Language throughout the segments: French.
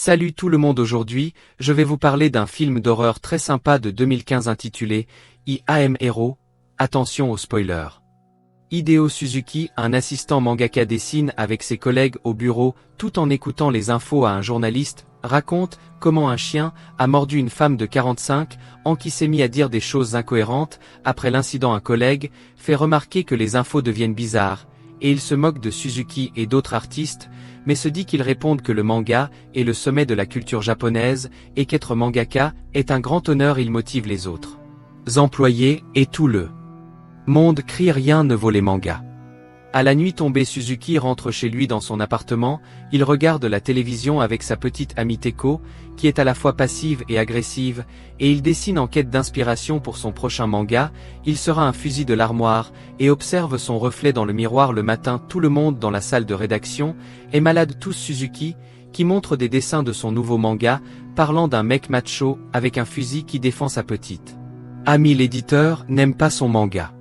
Salut tout le monde, aujourd'hui, je vais vous parler d'un film d'horreur très sympa de 2015 intitulé I Am Hero. Attention aux spoilers. Hideo Suzuki, un assistant mangaka, dessine avec ses collègues au bureau tout en écoutant les infos à un journaliste, raconte comment un chien a mordu une femme de 45 ans qui s'est mis à dire des choses incohérentes. Après l'incident, un collègue fait remarquer que les infos deviennent bizarres, et il se moque de Suzuki et d'autres artistes, mais se dit qu'ils répondent que le manga est le sommet de la culture japonaise et qu'être mangaka est un grand honneur. Il motive les autres employés et tout le monde crie rien ne vaut les mangas. À la nuit tombée, Suzuki rentre chez lui dans son appartement, il regarde la télévision avec sa petite amie Teiko, qui est à la fois passive et agressive, et il dessine en quête d'inspiration pour son prochain manga. Il sera un fusil de l'armoire, et observe son reflet dans le miroir le matin. Tout le monde dans la salle de rédaction est malade, tous Suzuki, qui montre des dessins de son nouveau manga, parlant d'un mec macho avec un fusil qui défend sa petite amie. L'éditeur n'aime pas son manga,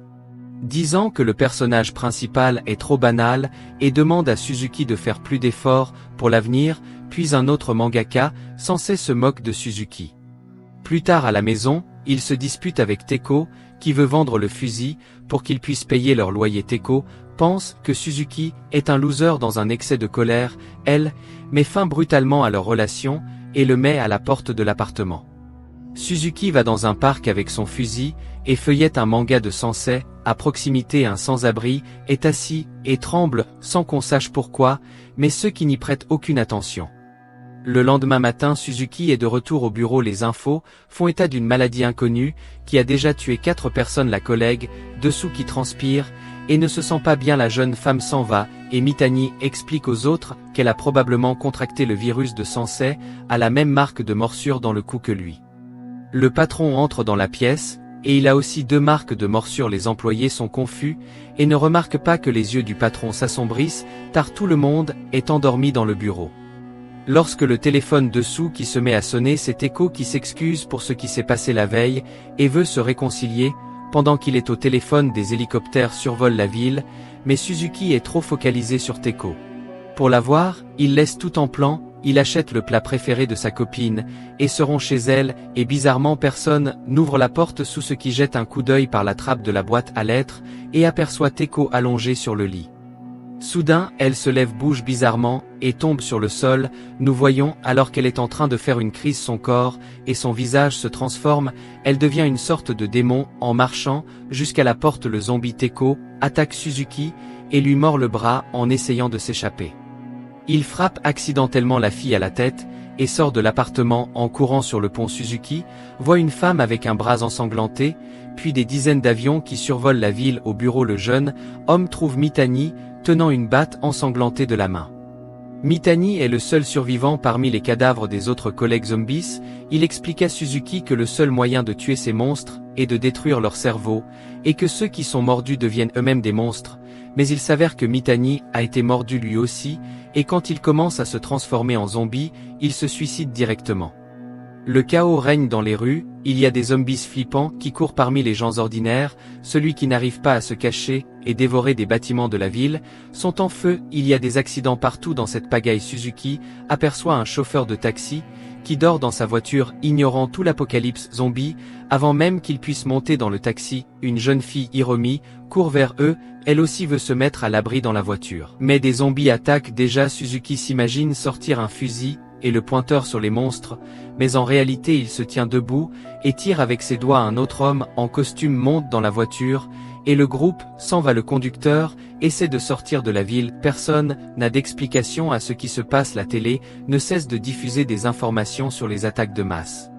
disant que le personnage principal est trop banal, et demande à Suzuki de faire plus d'efforts pour l'avenir. Puis un autre mangaka, censé, se moque de Suzuki. Plus tard à la maison, il se dispute avec Teiko, qui veut vendre le fusil pour qu'il puisse payer leur loyer. Teiko pense que Suzuki est un loser. Dans un excès de colère, elle met fin brutalement à leur relation et le met à la porte de l'appartement. Suzuki va dans un parc avec son fusil et feuillette un manga de sensei. À proximité, un sans-abri est assis et tremble sans qu'on sache pourquoi, mais ceux qui n'y prêtent aucune attention. Le lendemain matin, Suzuki est de retour au bureau. Les infos font état d'une maladie inconnue qui a déjà tué 4 personnes. La collègue dessous qui transpire et ne se sent pas bien. La jeune femme s'en va et Mitani explique aux autres qu'elle a probablement contracté le virus de sensei, à la même marque de morsure dans le cou que lui. Le patron entre dans la pièce, et il a aussi 2 marques de morsure. Les employés sont confus, et ne remarquent pas que les yeux du patron s'assombrissent, car tout le monde est endormi dans le bureau. Lorsque le téléphone dessous qui se met à sonner, c'est Teiko qui s'excuse pour ce qui s'est passé la veille, et veut se réconcilier. Pendant qu'il est au téléphone, des hélicoptères survolent la ville, mais Suzuki est trop focalisé sur Teiko. Pour la voir, il laisse tout en plan. Il achète le plat préféré de sa copine, et se rend chez elle, et bizarrement personne n'ouvre la porte. Sous ce qui jette un coup d'œil par la trappe de la boîte à lettres, et aperçoit Teiko allongée sur le lit. Soudain, elle se lève, bouge bizarrement, et tombe sur le sol. Nous voyons alors qu'elle est en train de faire une crise. Son corps et son visage se transforment, elle devient une sorte de démon. En marchant jusqu'à la porte, le zombie Teiko attaque Suzuki, et lui mord le bras en essayant de s'échapper. Il frappe accidentellement la fille à la tête, et sort de l'appartement en courant. Sur le pont, Suzuki voit une femme avec un bras ensanglanté, puis des dizaines d'avions qui survolent la ville. Au bureau, le jeune homme trouve Mitani, tenant une batte ensanglantée de la main. Mitani est le seul survivant parmi les cadavres des autres collègues zombies. Il explique à Suzuki que le seul moyen de tuer ces monstres est de détruire leur cerveau, et que ceux qui sont mordus deviennent eux-mêmes des monstres. Mais il s'avère que Mitani a été mordu lui aussi, et quand il commence à se transformer en zombie, il se suicide directement. Le chaos règne dans les rues, il y a des zombies flippants qui courent parmi les gens ordinaires. Celui qui n'arrive pas à se cacher et dévorer des bâtiments de la ville sont en feu. Il y a des accidents partout dans cette pagaille. Suzuki aperçoit un chauffeur de taxi qui dort dans sa voiture, ignorant tout l'apocalypse zombie. Avant même qu'il puisse monter dans le taxi, une jeune fille, Hiromi, court vers eux. Elle aussi veut se mettre à l'abri dans la voiture. Mais des zombies attaquent déjà. Suzuki s'imagine sortir un fusil et le pointeur sur les monstres, mais en réalité il se tient debout et tire avec ses doigts. Un autre homme en costume monte dans la voiture, et le groupe s'en va. Le conducteur essaie de sortir de la ville. Personne n'a d'explication à ce qui se passe. La télé ne cesse de diffuser des informations sur les attaques de masse.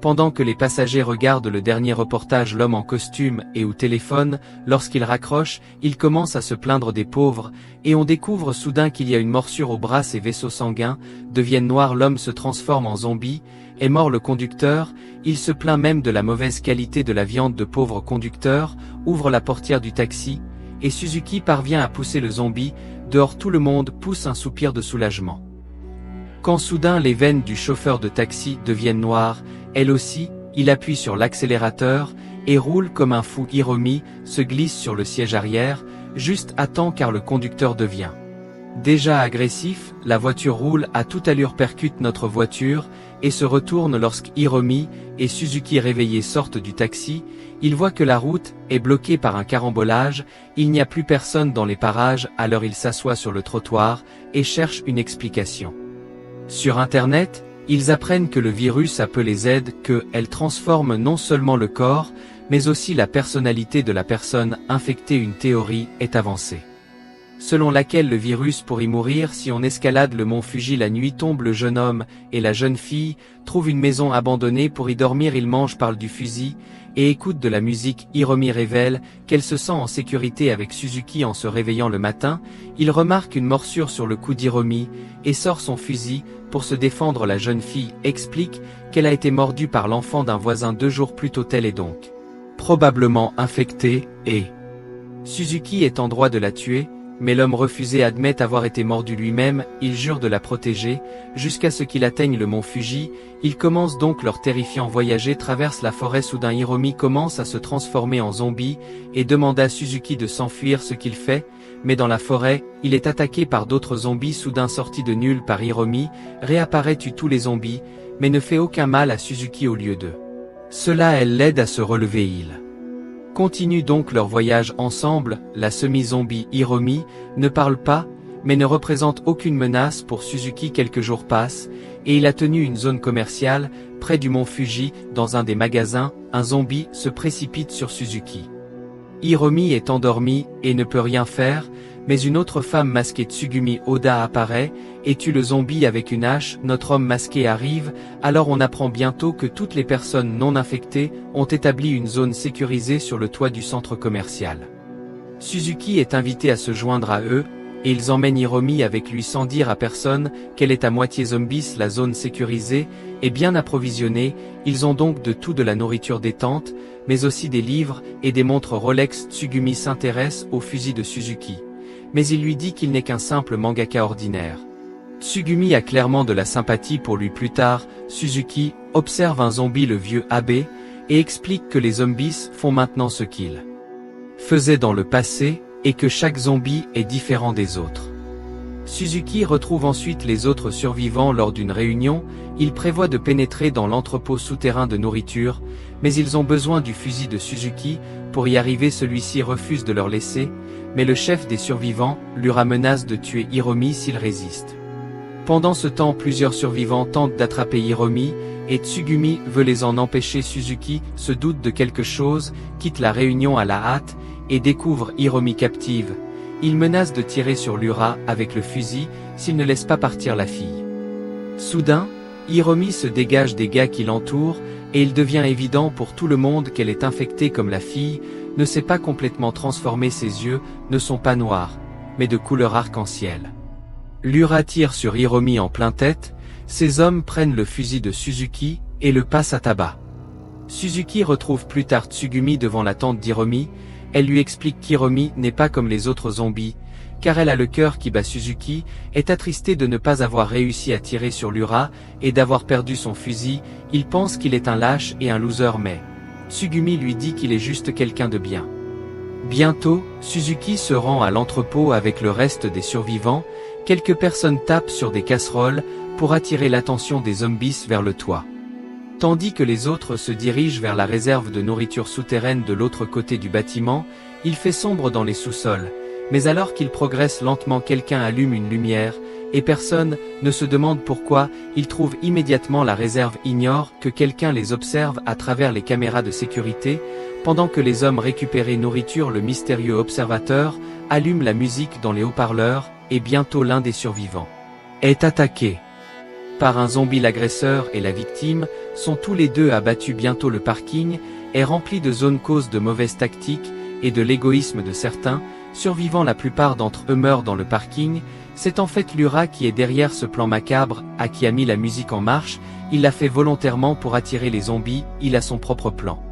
Pendant que les passagers regardent le dernier reportage, l'homme en costume et au téléphone, lorsqu'il raccroche, il commence à se plaindre des pauvres, et on découvre soudain qu'il y a une morsure au bras. Ses vaisseaux sanguins deviennent noirs. L'homme se transforme en zombie, est mort le conducteur, il se plaint même de la mauvaise qualité de la viande. De pauvre conducteur ouvre la portière du taxi, et Suzuki parvient à pousser le zombie dehors. Tout le monde pousse un soupir de soulagement. Quand soudain les veines du chauffeur de taxi deviennent noires, elle aussi, il appuie sur l'accélérateur, et roule comme un fou. Hiromi se glisse sur le siège arrière, juste à temps car le conducteur devient Déjà agressif, la voiture roule à toute allure, percute notre voiture, et se retourne lorsque Hiromi et Suzuki réveillés sortent du taxi. Ils voient que la route est bloquée par un carambolage, il n'y a plus personne dans les parages, alors ils s'assoient sur le trottoir et cherchent une explication. Sur Internet, ils apprennent que le virus appelé Z, elle transforme non seulement le corps, mais aussi la personnalité de la personne infectée. Une théorie est avancée, selon laquelle le virus pourrait mourir si on escalade le mont Fuji la nuit. Tombe le jeune homme, et la jeune fille trouvent une maison abandonnée pour y dormir. Ils mangent, parlent du fusil, et écoutent de la musique. Hiromi révèle qu'elle se sent en sécurité avec Suzuki en se réveillant le matin. Il remarque une morsure sur le cou d'Hiromi, et sort son fusil pour se défendre. La jeune fille explique qu'elle a été mordue par l'enfant d'un voisin 2 jours plus tôt. Elle est donc probablement infectée, et Suzuki est en droit de la tuer, mais l'homme refusé admet avoir été mordu lui-même. Il jure de la protéger, jusqu'à ce qu'il atteigne le mont Fuji. Ils commencent donc leur terrifiant voyage, traversent la forêt. Soudain Hiromi commence à se transformer en zombie, et demande à Suzuki de s'enfuir, ce qu'il fait, mais dans la forêt, il est attaqué par d'autres zombies. Soudain sorti de nulle part, Hiromi réapparaît, tue tous les zombies, mais ne fait aucun mal à Suzuki. Au lieu de cela, elle l'aide à se relever. Ils continuent donc leur voyage ensemble. La semi-zombie Hiromi ne parle pas, mais ne représente aucune menace pour Suzuki. Quelques jours passent, et il a tenu une zone commerciale, près du mont Fuji. Dans un des magasins, un zombie se précipite sur Suzuki. Hiromi est endormi et ne peut rien faire, mais une autre femme masquée, Tsugumi Oda, apparaît et tue le zombie avec une hache. Notre homme masqué arrive, alors on apprend bientôt que toutes les personnes non infectées ont établi une zone sécurisée sur le toit du centre commercial. Suzuki est invité à se joindre à eux, et ils emmènent Hiromi avec lui sans dire à personne qu'elle est à moitié zombie. La zone sécurisée est bien approvisionnée, ils ont donc de tout, de la nourriture, des tentes, mais aussi des livres et des montres Rolex. Tsugumi s'intéresse au fusil de Suzuki, mais il lui dit qu'il n'est qu'un simple mangaka ordinaire. Tsugumi a clairement de la sympathie pour lui. Plus tard, Suzuki observe un zombie, le vieux Abe, et explique que les zombies font maintenant ce qu'ils faisaient dans le passé, et que chaque zombie est différent des autres. Suzuki retrouve ensuite les autres survivants lors d'une réunion. Ils prévoient de pénétrer dans l'entrepôt souterrain de nourriture, mais ils ont besoin du fusil de Suzuki pour y arriver. Celui-ci refuse de leur laisser, mais le chef des survivants lui menace de tuer Hiromi s'il résiste. Pendant ce temps, plusieurs survivants tentent d'attraper Hiromi, et Tsugumi veut les en empêcher. Suzuki se doute de quelque chose, quitte la réunion à la hâte, et découvre Hiromi captive. Il menace de tirer sur Lura avec le fusil s'il ne laisse pas partir la fille. Soudain, Hiromi se dégage des gars qui l'entourent, et il devient évident pour tout le monde qu'elle est infectée. Comme la fille ne s'est pas complètement transformée, ses yeux ne sont pas noirs, mais de couleur arc-en-ciel. Lura tire sur Hiromi en plein tête. Ces hommes prennent le fusil de Suzuki et le passent à tabac. Suzuki retrouve plus tard Tsugumi devant la tente d'Hiromi. Elle lui explique qu'Hiromi n'est pas comme les autres zombies, car elle a le cœur qui bat. Suzuki est attristé de ne pas avoir réussi à tirer sur Lura et d'avoir perdu son fusil. Il pense qu'il est un lâche et un loser, mais Tsugumi lui dit qu'il est juste quelqu'un de bien. Bientôt, Suzuki se rend à l'entrepôt avec le reste des survivants. Quelques personnes tapent sur des casseroles pour attirer l'attention des zombies vers le toit, tandis que les autres se dirigent vers la réserve de nourriture souterraine de l'autre côté du bâtiment. Il fait sombre dans les sous-sols, mais alors qu'ils progressent lentement, quelqu'un allume une lumière, et personne ne se demande pourquoi. Ils trouvent immédiatement la réserve, ignorent que quelqu'un les observe à travers les caméras de sécurité. Pendant que les hommes récupéraient nourriture, le mystérieux observateur allume la musique dans les haut-parleurs, et bientôt l'un des survivants est attaqué par un zombie. L'agresseur et la victime sont tous les deux abattus. Bientôt le parking est rempli de zones, cause de mauvaises tactiques et de l'égoïsme de certains survivants. La plupart d'entre eux meurent dans le parking. C'est en fait Lura qui est derrière ce plan macabre, à qui a mis la musique en marche. Il l'a fait volontairement pour attirer les zombies, il a son propre plan.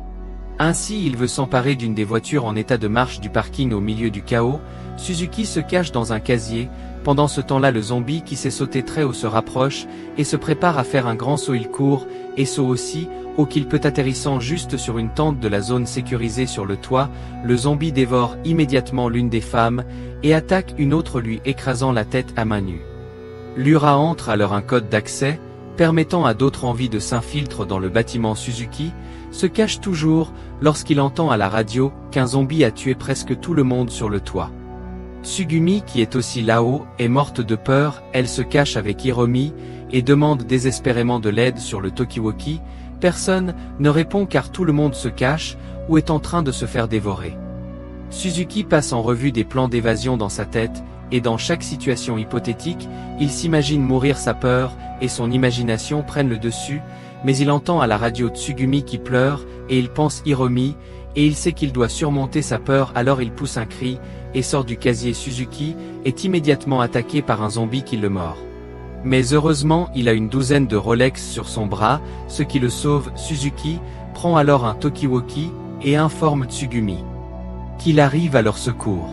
Ainsi il veut s'emparer d'une des voitures en état de marche du parking au milieu du chaos. Suzuki se cache dans un casier. Pendant ce temps-là, le zombie qui s'est sauté très haut se rapproche et se prépare à faire un grand saut. Il court et saut aussi ou qu'il peut atterrissant juste sur une tente de la zone sécurisée sur le toit, le zombie dévore immédiatement l'une des femmes, et attaque une autre lui écrasant la tête à main nue. Lyra entre alors un code d'accès, permettant à d'autres envies de s'infiltrer dans le bâtiment Suzuki, se cache toujours lorsqu'il entend à la radio qu'un zombie a tué presque tout le monde sur le toit. Tsugumi, qui est aussi là-haut, est morte de peur, elle se cache avec Hiromi, et demande désespérément de l'aide sur le talkie-walkie. Personne ne répond car tout le monde se cache, ou est en train de se faire dévorer. Suzuki passe en revue des plans d'évasion dans sa tête, et dans chaque situation hypothétique, il s'imagine mourir sa peur, et son imagination prenne le dessus, mais il entend à la radio Tsugumi qui pleure, et il pense Hiromi, et il sait qu'il doit surmonter sa peur, alors il pousse un cri, et sort du casier. Suzuki est immédiatement attaqué par un zombie qui le mord. Mais heureusement il a une douzaine de Rolex sur son bras, ce qui le sauve. Suzuki prend alors un talkie-walkie, et informe Tsugumi qu'il arrive à leur secours.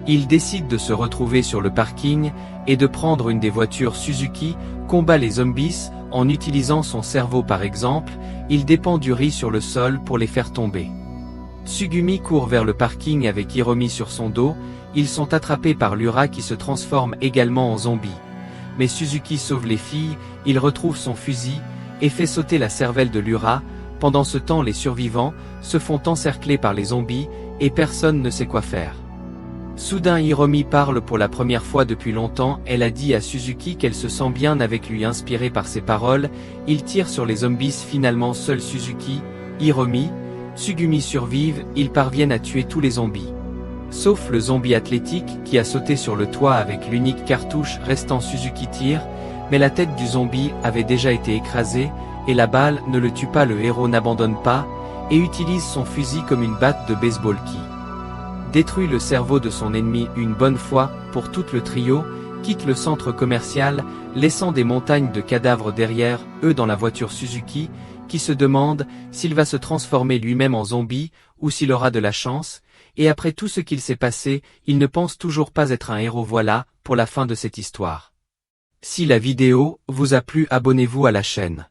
Il décide de se retrouver sur le parking, et de prendre une des voitures. Suzuki combat les zombies, en utilisant son cerveau par exemple, il dépend du riz sur le sol pour les faire tomber. Tsugumi court vers le parking avec Hiromi sur son dos, ils sont attrapés par Lyra qui se transforme également en zombie. Mais Suzuki sauve les filles, il retrouve son fusil, et fait sauter la cervelle de Lyra. Pendant ce temps les survivants se font encercler par les zombies, et personne ne sait quoi faire. Soudain Hiromi parle pour la première fois depuis longtemps, elle a dit à Suzuki qu'elle se sent bien avec lui. Inspiré par ses paroles, il tire sur les zombies. Finalement seuls Suzuki, Hiromi, Tsugumi survivent, ils parviennent à tuer tous les zombies. Sauf le zombie athlétique qui a sauté sur le toit avec l'unique cartouche restant. Suzuki tire, mais la tête du zombie avait déjà été écrasée, et la balle ne le tue pas. Le héros n'abandonne pas, et utilise son fusil comme une batte de baseball qui détruit le cerveau de son ennemi. Une bonne fois pour toutes le trio quitte le centre commercial, laissant des montagnes de cadavres derrière eux dans la voiture. Suzuki qui se demande s'il va se transformer lui-même en zombie, ou s'il aura de la chance, et après tout ce qu'il s'est passé, il ne pense toujours pas être un héros. Voilà pour la fin de cette histoire. Si la vidéo vous a plu, abonnez-vous à la chaîne.